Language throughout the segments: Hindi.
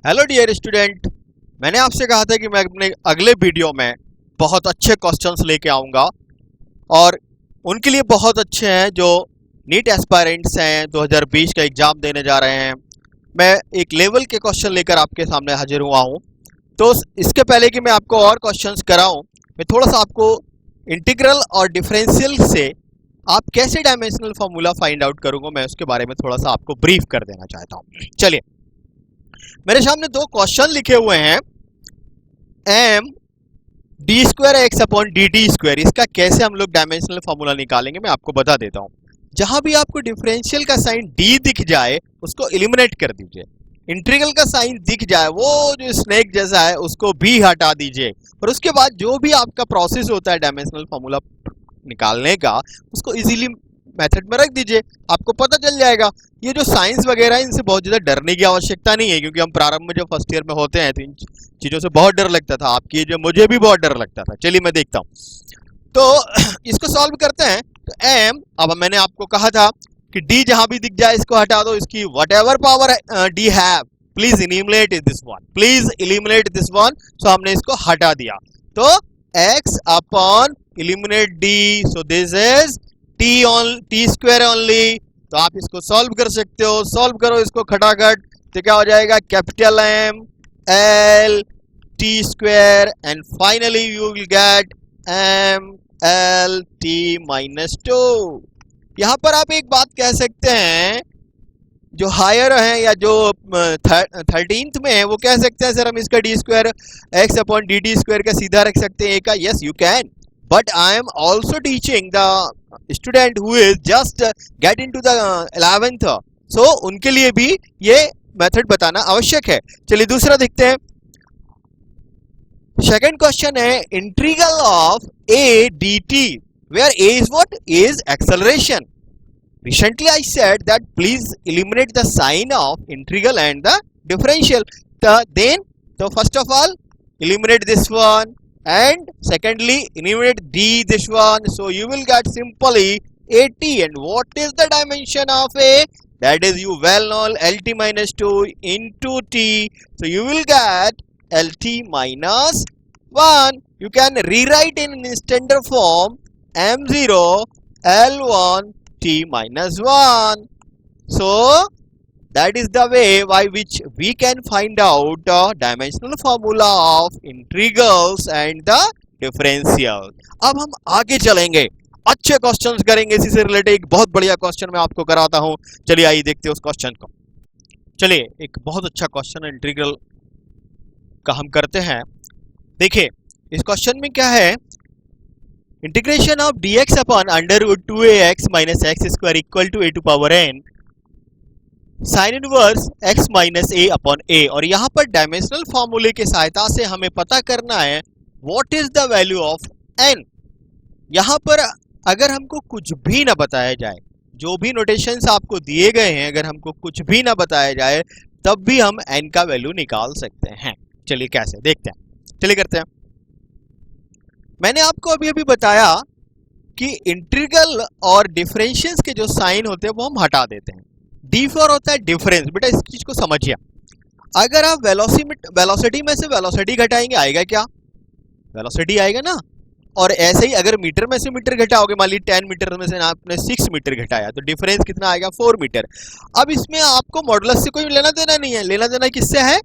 हेलो डियर स्टूडेंट, मैंने आपसे कहा था कि मैं अपने अगले वीडियो में बहुत अच्छे क्वेश्चंस लेके आऊँगा और उनके लिए बहुत अच्छे हैं जो नीट एस्पायरेंट्स हैं 2020 का एग्ज़ाम देने जा रहे हैं। मैं एक लेवल के क्वेश्चन लेकर आपके सामने हाजिर हुआ हूँ। तो इसके पहले कि मैं आपको और क्वेश्चंस कराऊँ, मैं थोड़ा सा आपको इंटीग्रल और डिफरेंशियल से आप कैसे डायमेंशनल फार्मूला फाइंड आउट करूँगा, मैं उसके बारे में थोड़ा सा आपको ब्रीफ कर देना चाहता हूँ। चलिए, मेरे सामने दो क्वेश्चन लिखे हुए हैं। M D square X upon D T square, इसका कैसे हम लोग डायमेंशनल फार्मूला निकालेंगे मैं आपको बता देता हूँ। जहां भी आपको डिफरेंशियल का साइन डी दिख जाए उसको एलिमिनेट कर दीजिए। इंटीग्रल का साइन दिख जाए, वो जो स्नेक जैसा है, उसको भी हटा दीजिए। और उसके बाद जो भी आपका प्रोसेस होता है डायमेंशनल फार्मूला निकालने का, उसको इजीली मेथड में रख दीजिए, आपको पता चल जाएगा। ये जो साइंस वगैरह है, इनसे बहुत ज़्यादा डरने की आवश्यकता नहीं है, क्योंकि हम प्रारंभ में जब फर्स्ट ईयर में होते हैं तो इन चीज़ों से बहुत डर लगता था। आपकी जो मुझे भी बहुत डर लगता था। चलिए मैं देखता हूँ। तो इसको सॉल्व करते हैं। तो एम, अब मैंने आपको कहा था कि डी जहां भी दिख जाए इसको हटा दो। इसकी whatever power D have, please eliminate this one, please eliminate this one. So हमने इसको हटा दिया। तो X upon eliminate D, so this is T square only. तो आप इसको सॉल्व कर सकते हो। सॉल्व करो इसको खटाखट, तो क्या हो जाएगा, capital M L T square and finally you will get M L T minus 2। यहां पर आप एक बात कह सकते हैं, जो हायर है या जो 13th में है, वो कह सकते हैं सर हम इसका D square X upon D T square का सीधा रख सकते हैं, का yes you can, but I am also teaching the student who is just get into the 11th, सो उनके लिए भी ये मेथड बताना आवश्यक है। चलिए दूसरा देखते हैं। सेकंड क्वेश्चन है integral of A D T, where A is what, is acceleration. Recently I said that please eliminate the sign of integral and the differential. So first of all eliminate this one, and secondly eliminate this one. So you will get simply AT. And what is the dimension of A? That is, you well know, LT minus 2 into T. So you will get LT minus 1. You can rewrite in standard form M0 L1 T minus 1. So that is the way by which we can find out the dimensional formula of integrals and the differential. अब हम आगे चलेंगे, अच्छे क्वेश्चंस करेंगे इसी से रिलेटेड। एक बहुत बढ़िया क्वेश्चन मैं आपको कराता हूं। चलिए आइए देखते हैं उस क्वेश्चन को। चलिए, एक बहुत अच्छा क्वेश्चन इंटीग्रल का हम करते हैं। देखिए इस क्वेश्चन में क्या है, integration of dx upon under root 2ax minus X square equal to a to power n sine inverse x minus a upon a। और यहाँ पर डायमेंशनल फॉर्मूले की सहायता से हमें पता करना है what is the value of n। यहाँ पर अगर हमको कुछ भी ना बताया जाए, जो भी नोटेशंस आपको दिए गए हैं, अगर हमको कुछ भी ना बताया जाए, तब भी हम n का वैल्यू निकाल सकते हैं। चलिए कैसे देखते हैं, चलिए करते हैं। मैंने आपको अभी अभी बताया कि इंटीग्रल और डिफरेंशियल्स के जो साइन होते हैं वो हम हटा देते हैं। डी फॉर होता है डिफरेंस। बेटा इस चीज को समझिए, अगर आप वेलोसिटी में से वेलोसिटी घटाएंगे, आएगा क्या, वेलोसिटी आएगा ना। और ऐसे ही अगर मीटर में से मीटर घटाओगे, मान ली 10 मीटर में से आपने 6 मीटर घटाया, तो डिफरेंस कितना आएगा, 4 मीटर। अब इसमें आपको मॉडुलस से कोई लेना देना नहीं है, लेना देना किससे है,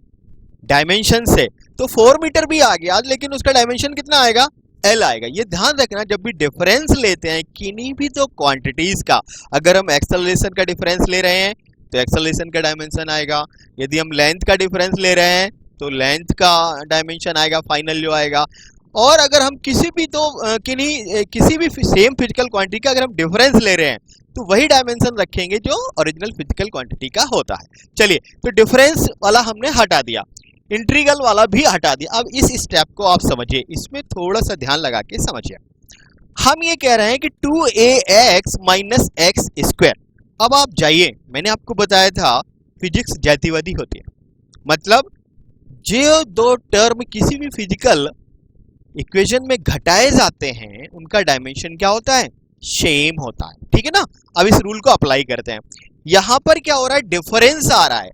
डायमेंशन से। तो 4 मीटर भी आ गया, लेकिन उसका डायमेंशन कितना आएगा, एल आएगा। ये ध्यान रखना, जब भी डिफरेंस लेते हैं किन्हीं भी तो क्वांटिटीज का, अगर हम एक्सेलरेशन का डिफरेंस ले रहे हैं तो एक्सेलरेशन का डायमेंशन आएगा, यदि हम लेंथ का डिफरेंस ले रहे हैं तो लेंथ का डायमेंशन आएगा, फाइनल जो आएगा। और अगर हम किसी भी सेम फिजिकल क्वांटिटी का अगर हम डिफरेंस ले रहे हैं तो वही डायमेंशन रखेंगे जो ओरिजिनल फिजिकल क्वांटिटी का होता है। चलिए, तो डिफरेंस वाला हमने हटा दिया, इंटीग्रल वाला भी हटा दिया। अब इस स्टेप को आप समझिए, इसमें थोड़ा सा ध्यान लगा के समझिए। हम ये कह रहे हैं कि 2ax माइनस एक्स स्क्वायर। अब आप जाइए, मैंने आपको बताया था फिजिक्स जातिवादी होती है, मतलब जो दो टर्म किसी भी फिजिकल इक्वेशन में घटाए जाते हैं उनका डायमेंशन क्या होता है, सेम होता है। ठीक है ना। अब इस रूल को अप्लाई करते हैं। यहां पर क्या हो रहा है, डिफरेंस आ रहा है,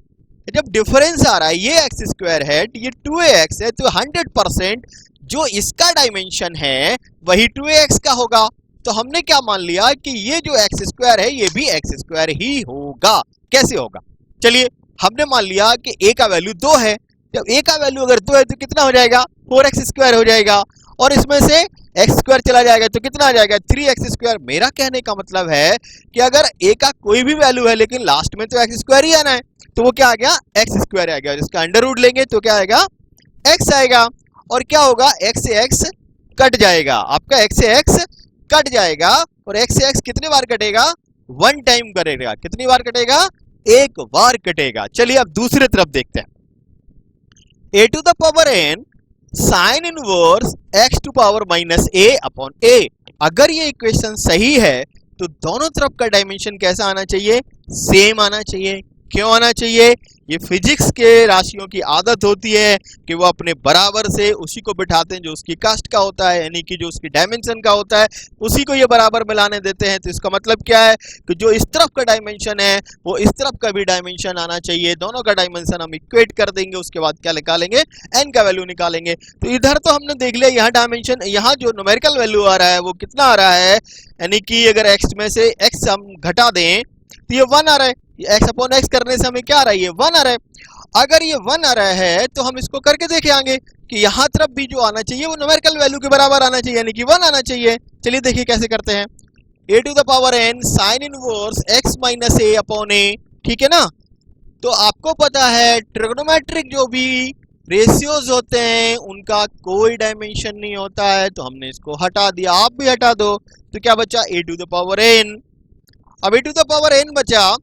जब डिफरेंस आ रहा है, ये एक्स स्क्वायर है, ये 2ax है, तो 100% जो इसका डायमेंशन है वही 2ax का होगा। तो हमने क्या मान लिया कि ये जो एक्स स्क्वायर है ये भी एक्स स्क्वायर ही होगा। कैसे होगा? चलिए, हमने मान लिया कि a का वैल्यू 2 है। जब a का वैल्यू अगर 2 है तो कितना हो जाएगा? 4x स्क्वायर हो जाएगा, और इसमें से एक्स स्क्वायर चला जाएगा तो कितना आ जाएगा? 3x square. मेरा कहने का मतलब है कि अगर a का कोई भी वैल्यू है लेकिन लास्ट में तो एक्स स्क्वायर ही आना है, तो वो क्या आ गया? एक्स स्क्वायर आ गया। इसका अंडर रूट लेंगे तो क्या आएगा? x आएगा। और क्या होगा? x से x कट जाएगा, आपका x से x कट जाएगा, और x से x कितने बार कटेगा? 1 टाइम कटेगा। कितनी बार कटेगा? 1 बार कटेगा। चलिए अब दूसरी तरफ देखते हैं। a to the power n sine inverse x to power minus a upon a। अगर ये इक्वेशन सही है तो दोनों तरफ का डायमेंशन कैसा आना चाहिए? सेम आना चाहिए। क्यों आना चाहिए? ये फिजिक्स के राशियों की आदत होती है कि वो अपने बराबर से उसी को बिठाते हैं जो उसकी कास्ट का होता है, यानी कि जो उसकी डायमेंशन का होता है उसी को ये बराबर मिलाने देते हैं। तो इसका मतलब क्या है कि जो इस तरफ का डायमेंशन है वो इस तरफ का भी डायमेंशन आना चाहिए। दोनों का डायमेंशन हम इक्वेट कर देंगे, उसके बाद क्या निकालेंगे? n का वैल्यू निकालेंगे। तो इधर तो हमने देख लिया, यहाँ डायमेंशन, यहाँ जो न्यूमेरिकल वैल्यू आ रहा है वो कितना आ रहा है, यानी कि अगर x में से x हम घटा दें तो ये 1 आ रहा है। x अपॉन x करने से हमें क्या आ रहा है? ये 1 आ रहा है। अगर ये 1 आ रहा है तो हम इसको करके देखे आगे कि यहाँ तरफ भी जो आना चाहिए वो न्यूमेरिकल वैल्यू के बराबर आना चाहिए, यानी कि 1 आना चाहिए। चलिए देखिए कैसे करते हैं। a to the power n sine inverse x minus a upon a, ठीक है ना? तो आपको पता है ट्रिग्नोमेट्रिक जो भी रेशियोज होते हैं उनका कोई डायमेंशन नहीं होता है, तो हमने इसको हटा दिया। आप भी हटा दो तो क्या बचा? a to the power n। अब a to the power n बचा,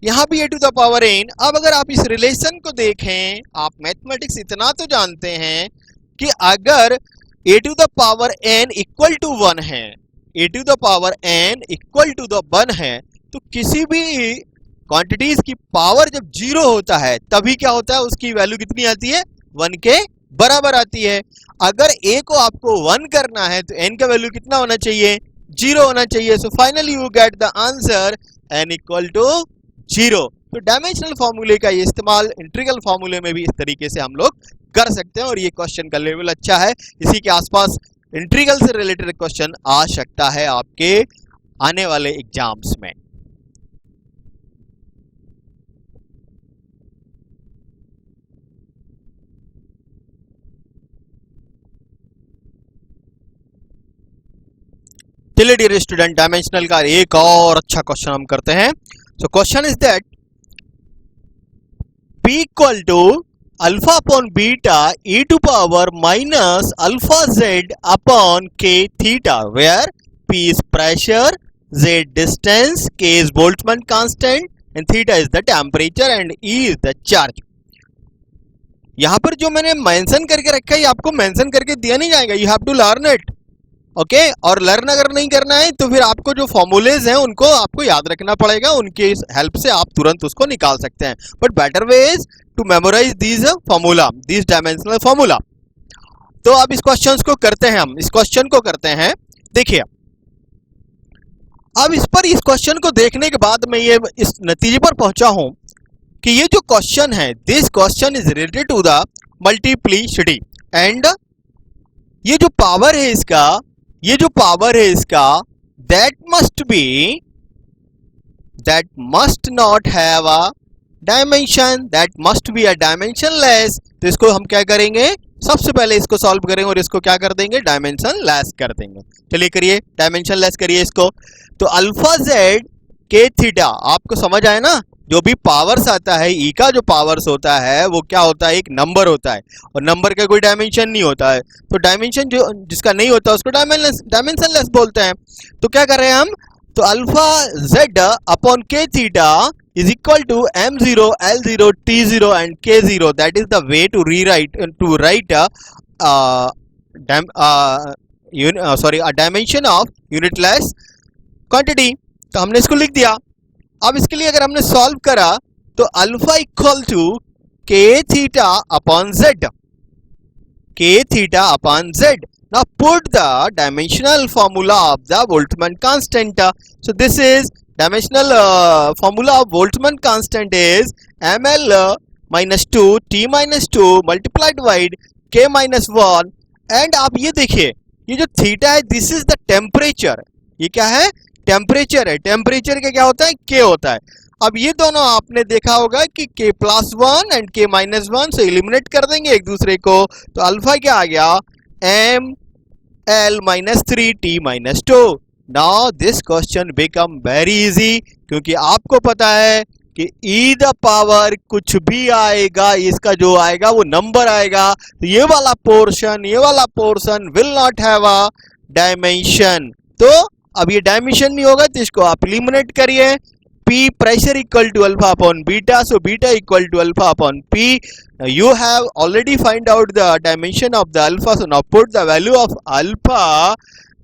यहाँ भी a to the power n। अब अगर आप इस रिलेशन को देखें, आप मैथमेटिक्स इतना तो जानते हैं कि अगर a to the power n equal to 1 है, a to the power n equal to the 1 है, तो किसी भी क्वांटिटीज की पावर जब 0 होता है तभी क्या होता है? उसकी वैल्यू कितनी आती है? 1 के बराबर आती है। अगर a को आपको 1 करना है तो n का वैल्यू कितना होना चाहिए? 0 होना चाहिए। So finally you get the answer n equal to 0। तो डायमेंशनल फॉर्मूले का ये इस्तेमाल इंटीग्रल फॉर्मूले में भी इस तरीके से हम लोग कर सकते हैं, और ये क्वेश्चन का लेवल अच्छा है। इसी के आसपास इंटीग्रल से रिलेटेड क्वेश्चन आ सकता है आपके आने वाले एग्जाम्स में। चलिए डियर स्टूडेंट, डायमेंशनल का एक और अच्छा क्वेश्चन हम करते हैं। So question is that p equal to alpha upon beta e to power minus alpha z upon k theta, where p is pressure, z distance, k is Boltzmann constant and theta is the temperature and e is the charge। यहाँ पर जो मैंने मेंशन करके रखा है ये आपको मेंशन करके दिया नहीं जाएगा, you have to learn it, okay. और लर्न अगर नहीं करना है तो फिर आपको जो फॉर्मूलेज हैं उनको आपको याद रखना पड़ेगा, उनकी हेल्प से आप तुरंत उसको निकाल सकते हैं। But better way is to memorize these formula, these dimensional formula. तो अब इस क्वेश्चन को करते हैं, हम इस क्वेश्चन को करते हैं। देखिए अब इस क्वेश्चन को देखने के बाद मैं ये इस नतीजे पर पहुंचा हूं कि ये जो क्वेश्चन है, this question is related to the multiplicity, and ये जो पावर है इसका, ये जो पावर है इसका, that must not have a dimension, that must be a dimensionless. तो इसको हम क्या करेंगे? सबसे पहले इसको सॉल्व करेंगे और इसको क्या कर देंगे? डायमेंशनलेस कर देंगे। चलिए करिए, डायमेंशनलेस करिए इसको। तो अल्फा जेड के थीटा, आपको समझ आए ना? जो भी पावर्स आता है, ई का जो पावर्स होता है वो क्या होता है? एक नंबर होता है, और नंबर का कोई डायमेंशन नहीं होता है। तो डायमेंशन जो जिसका नहीं होता उसको डायमेंशनलेस बोलते हैं। तो क्या कर रहे हैं हम? तो alpha Z upon K theta is equal to m0 l0 t0 and k0, that is the way to write dimension of unitless quantity. तो हमने इसको लिख दिया। अब इसके लिए अगर हमने सॉल्व करा तो अल्फा इक्वल टू के थीटा अपॉन जेड, के theta upon Z. Now put the dimensional formula of the Boltzmann constant. So this is dimensional formula of Boltzmann constant is ml -2 t -2 multiplied by k -1 and आप ये देखिए ये जो थीटा है दिस इज द टेम्परेचर। ये क्या है? टेम्परेचर है। टेम्परेचर का क्या होता है? k होता है। अब ये दोनों आपने देखा होगा कि k +1 एंड k -1 से एलिमिनेट कर देंगे एक दूसरे को, तो अल्फा क्या आ गया? m l -3 t -2। Now this question become very easy, क्योंकि आपको पता है कि e द पावर कुछ भी आएगा, इसका जो आएगा वो नंबर आएगा, तो ये वाला portion will not have a dimension. तो अब ये डायमेंशन नहीं होगा तो इसको आप एलिमिनेट करिए। P pressure equal to alpha upon beta, so beta equal to alpha upon P. You have already find out the dimension of the alpha, so now put the value of alpha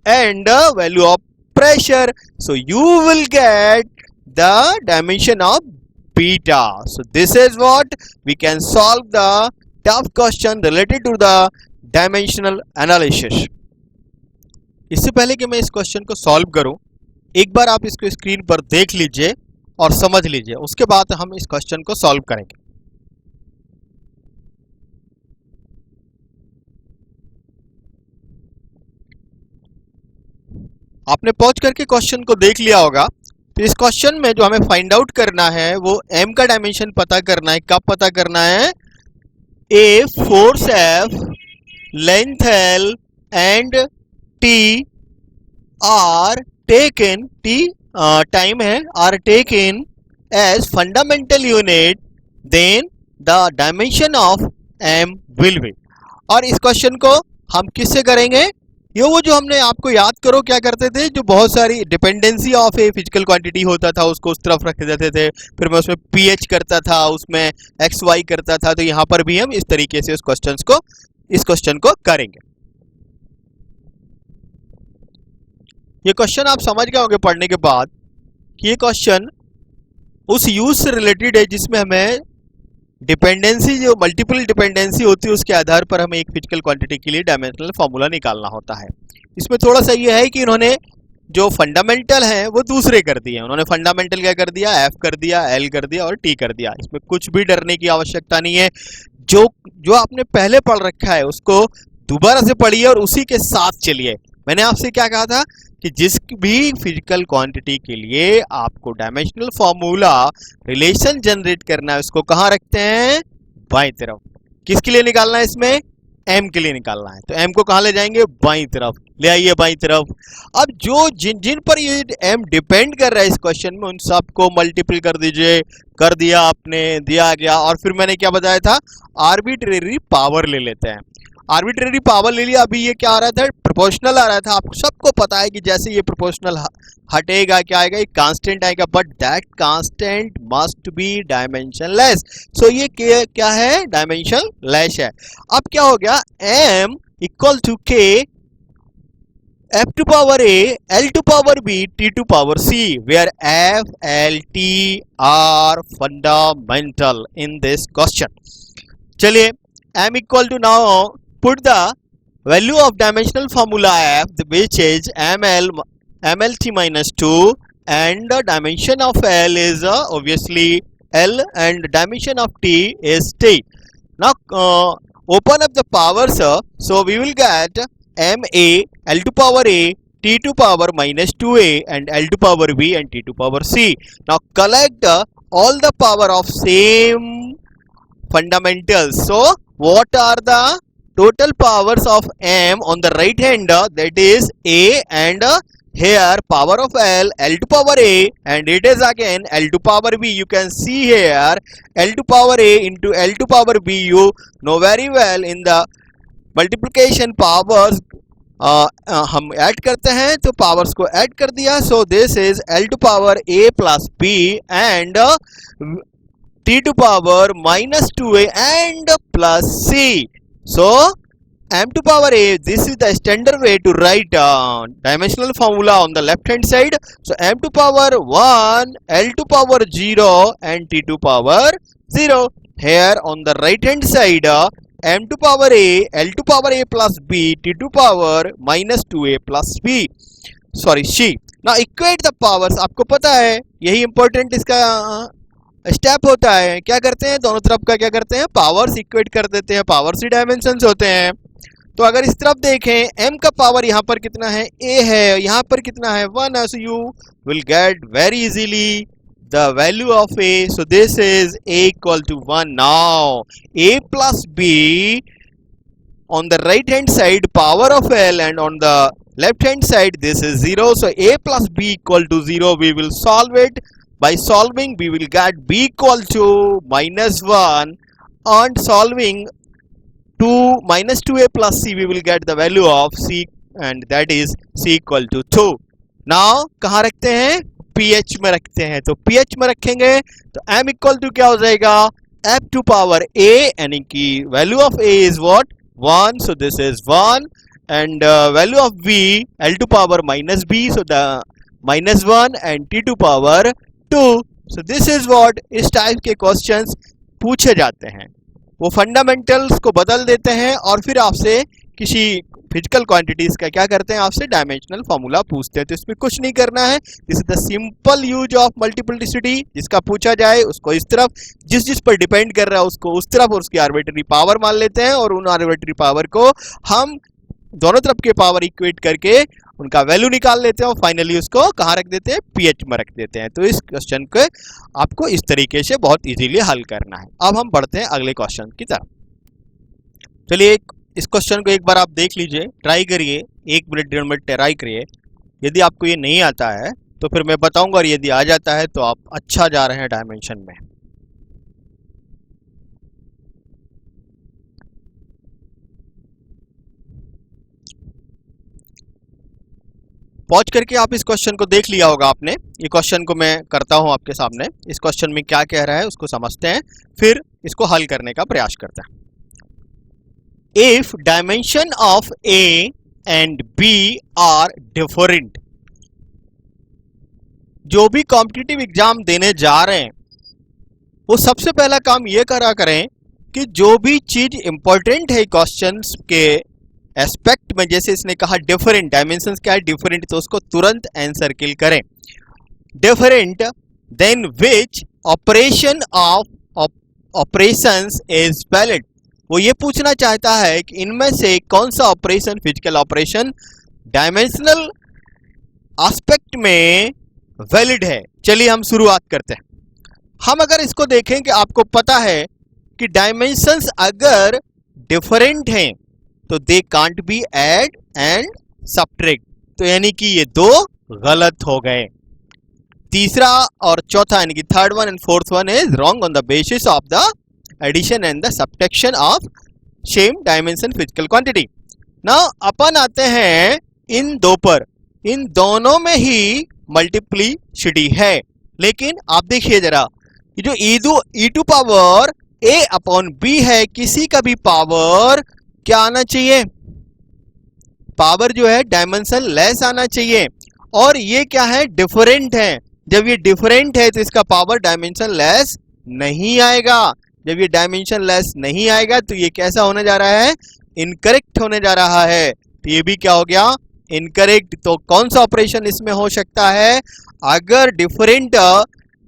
and the value of pressure, so you will get the dimension of beta. So this is what we can solve the tough question related to the dimensional analysis. इससे पहले कि मैं इस क्वेश्चन को सॉल्व करूं, एक बार आप इसको स्क्रीन पर देख लीजिए और समझ लीजिए, उसके बाद हम इस क्वेश्चन को सॉल्व करेंगे। आपने पॉज करके क्वेश्चन को देख लिया होगा। तो इस क्वेश्चन में जो हमें फाइंड आउट करना है वो m का डायमेंशन पता करना है। कब पता करना है? A force F, length L and T are taken, T time है, are taken as fundamental unit, then the dimension of m will be. और इस क्वेश्चन को हम किससे करेंगे? ये वो जो हमने आपको याद करो क्या करते थे, जो बहुत सारी dependency of a physical quantity होता था उसको उस तरफ रख देते थे, फिर मैं उसमें pH करता था, उसमें xy करता था। तो यहाँ पर भी हम इस तरीके से इस क्वेश्चन को करेंगे। ये क्वेश्चन आप समझ गए होंगे पढ़ने के बाद कि ये क्वेश्चन उस यूज से रिलेटेड है जिसमें हमें डिपेंडेंसी, जो मल्टीपल डिपेंडेंसी होती है उसके आधार पर हमें एक फिजिकल क्वांटिटी के लिए डायमेंशनल फॉर्मूला निकालना होता है। इसमें थोड़ा सा ये है कि इन्होंने जो फंडामेंटल हैं वो दूसरे कर दिए। उन्होंने फंडामेंटल क्या कर दिया? F कर दिया, L कर दिया और T कर दिया। इसमें कुछ भी डरने की आवश्यकता नहीं है। जो आपने पहले पढ़ रखा है उसको दोबारा से पढ़िए और उसी के साथ चलिए। मैंने आपसे क्या कहा था कि जिस भी फिजिकल क्वांटिटी के लिए आपको डायमेंशनल फॉर्मूला रिलेशन जनरेट करना है उसको कहाँ रखते हैं? बाईं तरफ। किसके लिए निकालना है? इसमें m के लिए निकालना है। तो m को कहाँ ले जाएंगे? बाईं तरफ ले आइए, बाईं तरफ। अब जो जिन पर ये m डिपेंड कर रहा है इस क्वेश्चन में उन सबको मल्टीपल कर दीजिए। कर दिया आपने, दिया गया। और फिर मैंने क्या बताया था? आर्बिट्रेरी पावर ले लेते हैं। आर्बिट्रेरी पावर ले लिया। अभी ये क्या आ रहा था? प्रोपोर्शनल आ रहा था। आपको सबको पता है कि जैसे ये प्रोपोर्शनल हटेगा क्या आएगा? एक कांस्टेंट आएगा, but that constant must be dimensionless. So ये क्या है? डायमेंशनलेस है। अब क्या हो गया? m equal to k f to power a, l to power b, t to power c, where f, l, t are fundamental in this question. चलिए m equal to, now put the value of dimensional formula f, which is mlt minus 2, and the dimension of l is obviously l, and dimension of t is t. Now open up the powers, so we will get ma, l to power a, t to power minus 2a, and l to power b, and t to power c. Now collect all the power of same fundamentals. So what are the total powers of m on the right hand? That is a, and here power of l, l to power a, and it is again l to power b. You can see here l to power a into l to power b. You know very well in the multiplication powers हम ऐड करते हैं तो पावर्स को ऐड कर दिया. सो this is l to power a plus b and t to power minus 2a and plus c. So m to power a, this is the standard way to write dimensional formula on the left hand side. So m to power 1, l to power 0 and t to power 0. Here on the right hand side m to power a, l to power a plus b, t to power minus 2a plus b, sorry c. Now equate the powers. आपको पता है यही important इसका स्टेप होता है। क्या करते हैं, दोनों तरफ का क्या करते हैं, पावर्स इक्वेट कर देते हैं, पावर्स ही डायमेंशंस होते हैं। तो अगर इस तरफ देखें m का पावर यहाँ पर कितना है, a है, यहाँ पर कितना है 1, so you will get very easily the value of a, so this is a equal to 1. Now a plus b on the right hand side power of L, and on the left hand side this is 0, so a plus b equal to 0. We will solve it. By solving we will get b equal to -1, and solving 2 minus 2a plus c, we will get the value of c, and that is c equal to 2. Now कहाँ रखते हैं, ph में रखते हैं। तो ph में रखेंगे तो m इक्वल टू क्या हो जाएगा, f to power a, यानी कि value of a is what 1, so this is 1, and value of b l to power minus b, so the -1, and t to power 2. so this is what इस टाइप के क्वेश्चंस पूछे जाते हैं। वो फंडामेंटल्स को बदल देते हैं और फिर आपसे किसी फिजिकल क्वांटिटीज का क्या करते हैं, आपसे डायमेंशनल फॉर्मूला पूछते हैं। तो इसमें कुछ नहीं करना है, this is the simple use of multiplicity. जिसका पूछा जाए उसको इस तरफ, जिस पर डिपेंड कर रहा है उसको उस तरफ, और उसकी आर्बिट्ररी पावर मान लेते हैं, और उन आर्बिट्ररी पावर को हम दोनों तरफ के पावर इक्वेट करके उनका वैल्यू निकाल लेते हैं, और फाइनली उसको कहाँ रख देते हैं, पीएच में रख देते हैं। तो इस क्वेश्चन को आपको इस तरीके से बहुत इजीली हल करना है। अब हम बढ़ते हैं अगले क्वेश्चन की तरफ। चलिए इस क्वेश्चन को एक बार आप देख लीजिए, ट्राई करिए, 1 मिनट 1.5 मिनट ट्राई करिए। यदि आपको ये नहीं आता है तो फिर मैं बताऊंगा, और यदि आ जाता है तो आप अच्छा जा रहे हैं डायमेंशन में। पॉज करके आप इस क्वेश्चन को देख लिया होगा आपने। ये क्वेश्चन को मैं करता हूं आपके सामने, इस क्वेश्चन में क्या कह रहा है उसको समझते हैं, फिर इसको हल करने का प्रयास करते हैं। If dimension of A and B are different, जो भी कॉम्पिटिटिव एग्जाम देने जा रहे हैं वो सबसे पहला काम ये करा करें कि जो भी चीज इंपॉर्टेंट है क्वेश्चंस के एस्पेक्ट में, जैसे इसने कहा डिफरेंट, डायमेंशंस क्या है डिफरेंट, तो उसको तुरंत आंसर किल करें। Different then which operation of operations is valid, वो ये पूछना चाहता है कि इनमें से कौन सा operation, physical operation dimensional aspect में वैलिड है। चलिए हम शुरुआत करते हैं। हम अगर इसको देखें कि आपको पता है कि डायमेंशंस अगर डिफरेंट हैं तो they can't be add and subtract, तो यानी कि ये दो गलत हो गए। तीसरा और चौथा यानी कि third one and fourth one is wrong on the basis of the addition and the subtraction of same dimension physical quantity. Now अपन आते हैं इन दो पर, इन दोनों में ही मल्टीप्लिसिटी है, लेकिन आप देखिए जरा जो E to power A upon B है, किसी का भी पावर क्या आना चाहिए, पावर जो है डायमेंशन लेस आना चाहिए, और ये क्या है डिफरेंट है। जब ये डिफरेंट है तो इसका पावर डायमेंशन लेस नहीं आएगा। जब ये डायमेंशन लेस नहीं आएगा तो ये कैसा होने जा रहा है, इनकरेक्ट होने जा रहा है। तो ये भी क्या हो गया, इनकरेक्ट। तो कौन सा ऑपरेशन इसमें हो सकता है, अगर डिफरेंट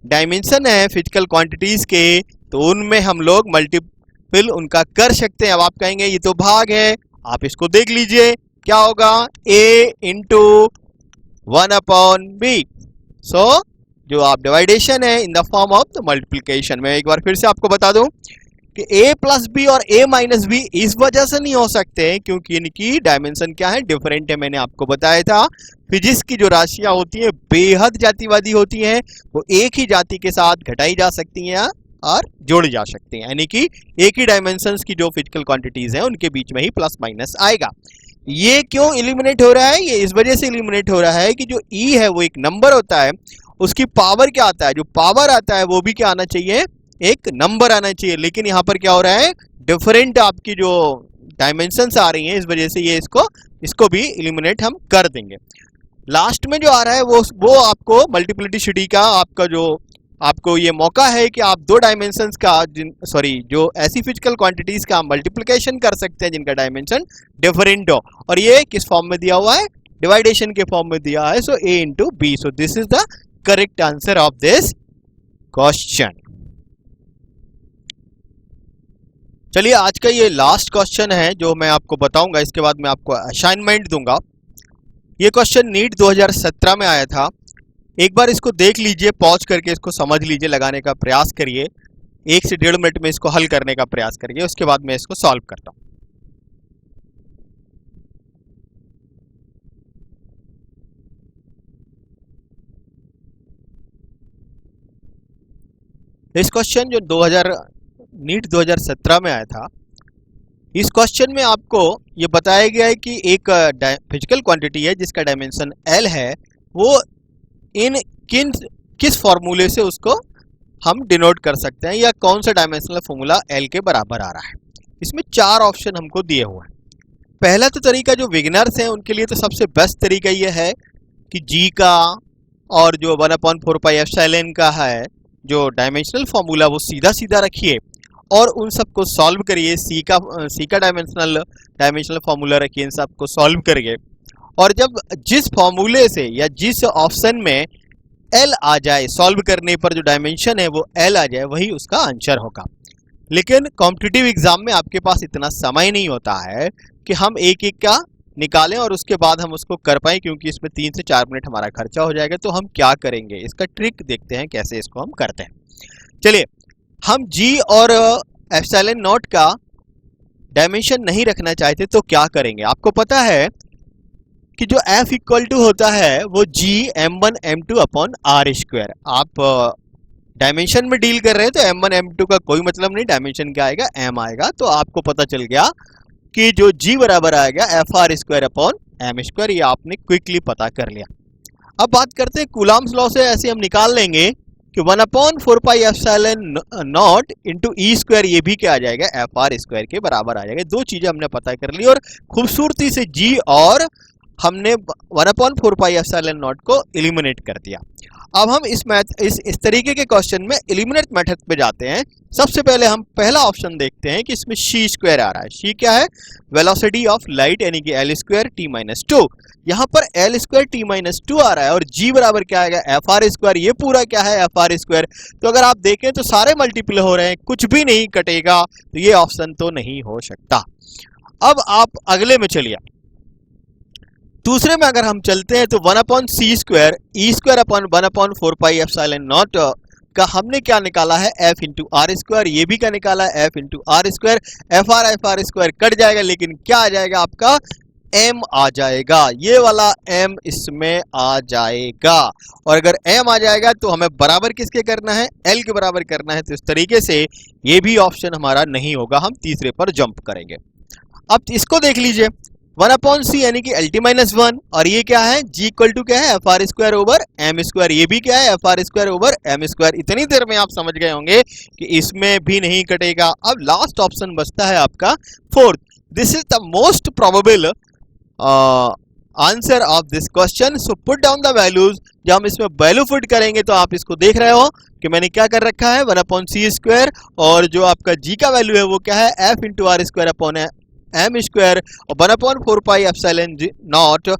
डायमेंशन है फिजिकल क्वांटिटीज के तो उनमें हम लोग मल्टीपल उनका कर सकते हैं। अब आप कहेंगे ये तो भाग है, आप इसको देख लीजिए क्या होगा, a इंटू 1 अपॉन बी। सो जो आप डिवाइडेशन है in the form of the multiplication. मैं एक बार फिर से आपको बता दूं कि a प्लस बी और a माइनस बी इस वजह से नहीं हो सकते क्योंकि इनकी डायमेंशन क्या है, डिफरेंट है। मैंने आपको बताया था फिजिक्स की जो राशियां होती हैं बेहद जातिवादी होती हैं, वो एक ही जाति के साथ घटाई जा सकती हैं और जोड़ी जा सकती हैं, यानी कि एक ही डायमेंशंस की जो फिजिकल क्वांटिटीज हैं उनके बीच में ही प्लस माइनस आएगा। ये क्यों इलिमिनेट हो रहा है, ये इस वजह से इलिमिनेट हो रहा है कि जो ई है वो एक नंबर होता है, उसकी पावर क्या आता है, जो पावर आता है वो भी क्या आना चाहिए, एक नंबर आना चाहिए। लेकिन यहाँ पर क्या हो रहा है, डिफरेंट आपकी जो डायमेंशंस आ रही हैं, इस वजह से ये इसको भी इलिमिनेट हम कर देंगे। लास्ट में जो आ रहा है वो आपको मल्टीप्लिसिटी का आपको ये मौका है कि आप दो डायमेंशंस का जो ऐसी फिजिकल क्वांटिटीज का मल्टीप्लिकेशन कर सकते हैं जिनका डायमेंशन डिफरेंट हो, और ये किस फॉर्म में दिया हुआ है, डिवाइडेशन के फॉर्म में दिया है। So a into B, so this is the correct answer of this question. चलिए आज का ये लास्ट क्वेश्चन है जो मैं आपको बताऊंगा, इसके बाद मैं आपको असाइनमेंट दूंगा। ये क्वेश्चन नीट 2017 में आया था। एक बार इसको देख लीजिए, पॉज करके इसको समझ लीजिए, लगाने का प्रयास करिए, 1 से 1.5 मिनट में इसको हल करने का प्रयास करिए, उसके बाद मैं इसको सॉल्व करता हूं। इस क्वेश्चन जो नीट 2017 में आया था, इस क्वेश्चन में आपको ये बताया गया है कि एक फिजिकल क्वांटिटी है जिसका डायमेंशन L है, वो किस फॉर्मूले से उसको हम डिनोट कर सकते हैं, या कौन सा डायमेंशनल फॉर्मूला L के बराबर आ रहा है। इसमें 4 ऑप्शन हमको दिए हुए हैं। पहला तो तरीका जो बिगिनर्स हैं उनके लिए तो सबसे बेस्ट तरीका ये है कि G का और जो 1/4πε का है जो डायमेंशनल फॉर्मूला, वो सीधा सीधा रखिए और उन सबको सॉल्व करिए। सी का डायमेंशनल फॉर्मूला रखिए, इन सबको सॉल्व करिए, और जब जिस फॉर्मूले से या जिस ऑप्शन में L आ जाए, सॉल्व करने पर जो डायमेंशन है वो L आ जाए, वही उसका आंसर होगा। लेकिन कॉम्पिटिटिव एग्जाम में आपके पास इतना समय नहीं होता है कि हम एक एक का निकालें और उसके बाद हम उसको कर पाएं, क्योंकि इसमें 3 से 4 मिनट हमारा खर्चा हो जाएगा। तो हम क्या करेंगे, इसका ट्रिक देखते हैं कैसे इसको हम करते हैं। चलिए, हम G और एप्सिलॉन नॉट का डायमेंशन नहीं रखना चाहते तो क्या करेंगे। आपको पता है कि जो F इक्वल टू होता है वो G m1 m2 upon r square. आप डायमेंशन में डील कर रहे हैं तो m1 m2 का कोई मतलब नहीं, डायमेंशन क्या आएगा, m आएगा। तो आपको पता चल गया कि जो G बराबर आएगा FR square upon m square. ये आपने क्विकली पता कर लिया। अब बात करते हैं कूलम्ब्स लॉ से। ऐसे हम निकाल लेंगे कि 1/4πε नॉट इंटू ई स्क्वायर, ये भी क्या आ जाएगा, FR स्क्वायर के बराबर आ जाएगा। 2 चीजें हमने पता कर ली और खूबसूरती से G और हमने 1/4πε नॉट को एलिमिनेट कर दिया। अब हम इस तरीके के क्वेश्चन में एलिमिनेट मेथड पे जाते हैं। सबसे पहले हम पहला ऑप्शन देखते हैं कि इसमें शी स्क्वायर आ रहा है। शी क्या है, वेलोसिटी ऑफ लाइट, यानी कि L स्क्वायर t-2। यहाँ पर L स्क्वायर t-2 आ रहा है और G बराबर क्या आएगा, FR स्क्वायर। ये पूरा क्या है, FR स्क्वायर। तो अगर आप देखें तो सारे मल्टीपल हो रहे हैं, कुछ भी नहीं कटेगा, तो ये ऑप्शन तो नहीं हो सकता। अब आप अगले में चलिए, दूसरे में अगर हम चलते हैं तो 1/c square E square upon 1/4πε0 का हमने क्या निकाला है, F इंटू आर स्क्वायर। ये भी क्या निकाला है, F into R square. FR square cut जाएगा, लेकिन क्या आ जाएगा, आपका M आ जाएगा। ये वाला M इसमें आ जाएगा। और अगर M आ जाएगा तो हमें बराबर किसके करना है, L के बराबर करना है। तो इस तरीके से ये भी ऑप्शन हमारा नहीं होगा, हम तीसरे पर जंप करेंगे। अब इसको देख लीजिए, 1/c यानी कि LT-1, और ये क्या है, G इक्वल टू क्या है, FR square over M square. ये भी क्या है, FR square over M square. इतनी देर में आप समझ गए होंगे कि इसमें भी नहीं कटेगा। अब लास्ट ऑप्शन बचता है आपका fourth. This is the most probable answer of this question. So put down the values. जब हम इसमें वैल्यू पुट करेंगे तो आप इसको देख रहे हो कि मैंने क्या कर रखा है, 1/c स्क्वायर, और जो आपका G का वैल्यू है वो क्या है, F into R square upon M square, और 1/4πε0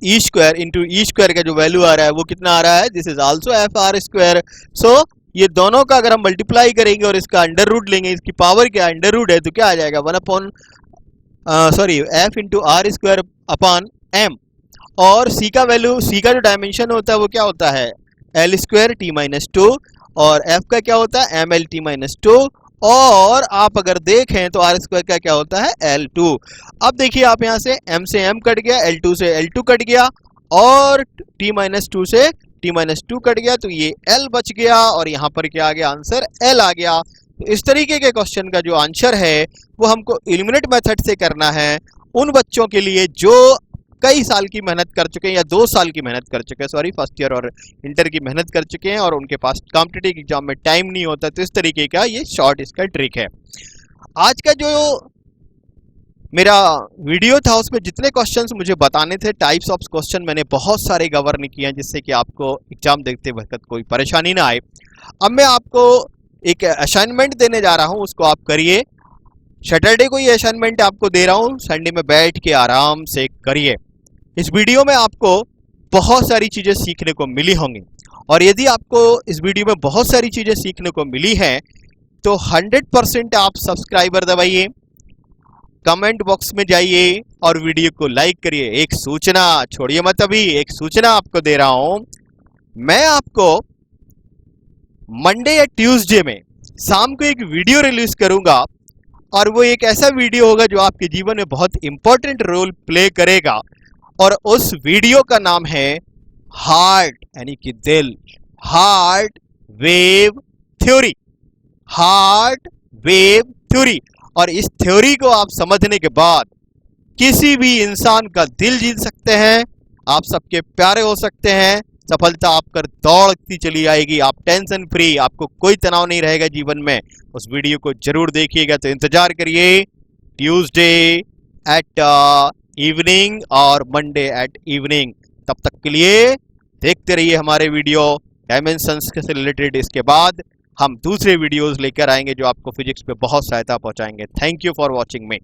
E square into E square का जो वैल्यू आ रहा है वो कितना आ रहा है, this is also FR square. So ये दोनों का अगर हम मल्टीप्लाई करेंगे और इसका अंडर रूट लेंगे, इसकी पावर क्या अंडर रूट है, तो क्या आ जाएगा, F into R square upon M। और C का वैल्यू, C का जो डायमेंशन होता है वो क्या होता है, L स्क्वायर t-2, और F का क्या होता है, ML t-2, और आप अगर देखें तो आर स्क्वायर का क्या होता है, L2। अब देखिए आप यहाँ से M से M कट गया, L2 से L2 कट गया, और t-2 से t-2 कट गया, तो ये L बच गया, और यहाँ पर क्या आ गया, आंसर L आ गया। तो इस तरीके के क्वेश्चन का जो आंसर है वो हमको एलिमिनेट मेथड से करना है। उन बच्चों के लिए जो कई साल की मेहनत कर चुके हैं या 2 साल की मेहनत कर चुके हैं, सॉरी फर्स्ट ईयर और इंटर की मेहनत कर चुके हैं, और उनके पास कॉम्पिटिटिव एग्जाम में टाइम नहीं होता, तो इस तरीके का ये शॉर्ट इसका ट्रिक है। आज का जो मेरा वीडियो था उसमें जितने क्वेश्चंस मुझे बताने थे, टाइप्स ऑफ क्वेश्चन मैंने बहुत सारे कवर नहीं किए हैं, जिससे कि आपको एग्जाम देखते वक्त कोई परेशानी ना आए। अब मैं आपको एक असाइनमेंट देने जा रहा हूँ, उसको आप करिए। सैटरडे को ये असाइनमेंट आपको दे रहा हूँ, संडे में बैठ के आराम से करिए। इस वीडियो में आपको बहुत सारी चीज़ें सीखने को मिली होंगी, और यदि आपको इस वीडियो में बहुत सारी चीज़ें सीखने को मिली हैं तो 100% आप सब्सक्राइबर दबाइए, कमेंट बॉक्स में जाइए और वीडियो को लाइक करिए। एक सूचना छोड़िए मत, अभी एक सूचना आपको दे रहा हूं, मैं आपको मंडे या ट्यूसडे में शाम को एक वीडियो रिलीज करूंगा और वो एक ऐसा वीडियो होगा जो आपके जीवन में बहुत इंपॉर्टेंट रोल प्ले करेगा। और उस वीडियो का नाम है हार्ट यानी कि दिल, heart wave theory, heart wave theory. और इस थ्योरी को आप समझने के बाद किसी भी इंसान का दिल जीत सकते हैं, आप सबके प्यारे हो सकते हैं, सफलता आपकर दौड़ती चली आएगी, आप टेंशन फ्री, आपको कोई तनाव नहीं रहेगा जीवन में। उस वीडियो को जरूर देखिएगा। तो इंतजार करिए ट्यूसडे एट इवनिंग और मंडे एट इवनिंग। तब तक के लिए देखते रहिए हमारे वीडियो डायमेंशंस से रिलेटेड। इसके बाद हम दूसरे वीडियोस लेकर आएंगे जो आपको फिजिक्स पे बहुत सहायता पहुंचाएंगे। Thank you for watching me.